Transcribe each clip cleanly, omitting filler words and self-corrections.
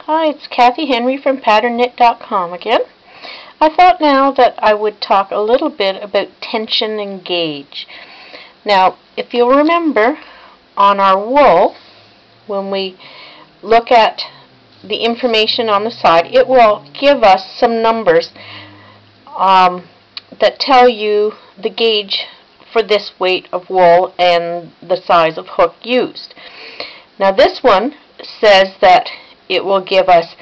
Hi, it's Cathy Henry from PatternKnit.com again. I thought now that I would talk a little bit about tension and gauge. Now, if you'll remember, on our wool, when we look at the information on the side, it will give us some numbers that tell you the gauge for this weight of wool and the size of hook used. Now this one says that it will give us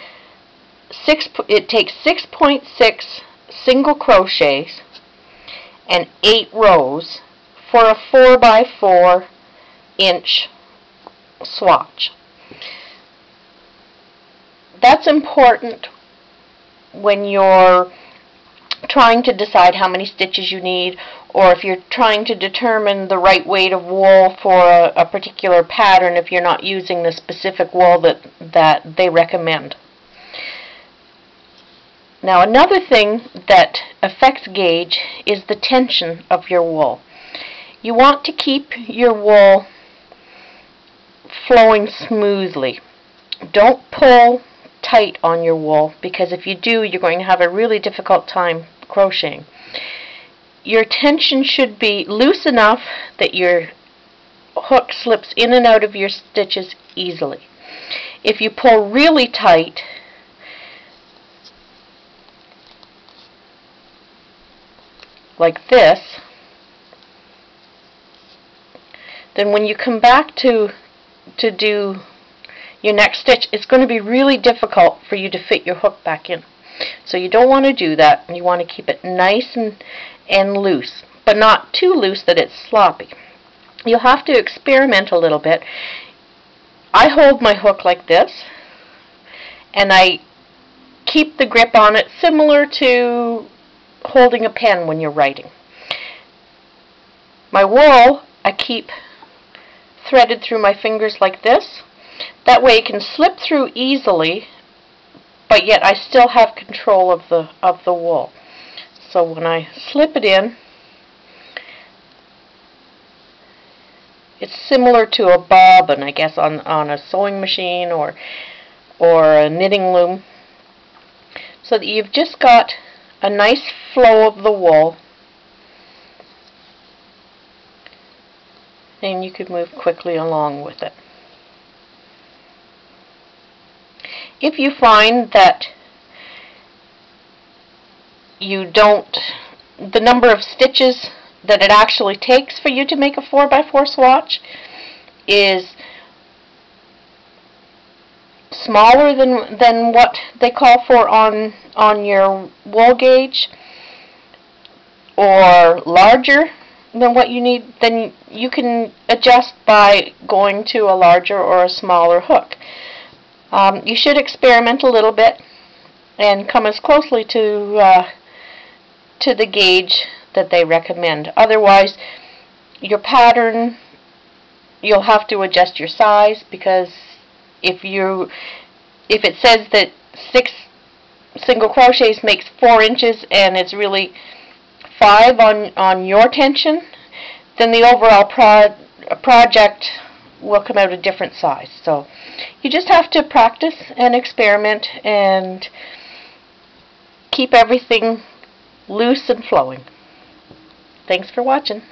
it takes 6.6 single crochets and 8 rows for a 4x4 inch swatch. That's important when you're trying to decide how many stitches you need, or if you're trying to determine the right weight of wool for a particular pattern if you're not using the specific wool that they recommend. Now, another thing that affects gauge is the tension of your wool. You want to keep your wool flowing smoothly. Don't pull tight on your wool, because if you do, you're going to have a really difficult time crocheting. Your tension should be loose enough that your hook slips in and out of your stitches easily. If you pull really tight, like this, then when you come back to do your next stitch, it's going to be really difficult for you to fit your hook back in. So you don't want to do that. You want to keep it nice and loose, but not too loose that it's sloppy. You'll have to experiment a little bit. I hold my hook like this, and I keep the grip on it similar to holding a pen when you're writing. My wool I keep threaded through my fingers like this. That way it can slip through easily, but yet I still have control of the wool. So when I slip it in, it's similar to a bobbin, I guess, on a sewing machine or a knitting loom, so that you've just got a nice flow of the wool, and you can move quickly along with it. If you find that the number of stitches that it actually takes for you to make a 4x4 swatch is smaller than what they call for on your wool gauge, or larger than what you need, then you can adjust by going to a larger or a smaller hook. You should experiment a little bit and come as closely to the gauge that they recommend. Otherwise, your pattern, you'll have to adjust your size, because if it says that 6 single crochets makes 4 inches and it's really 5 on your tension, then the overall project will come out a different size. So you just have to practice and experiment and keep everything loose and flowing. Thanks for watching.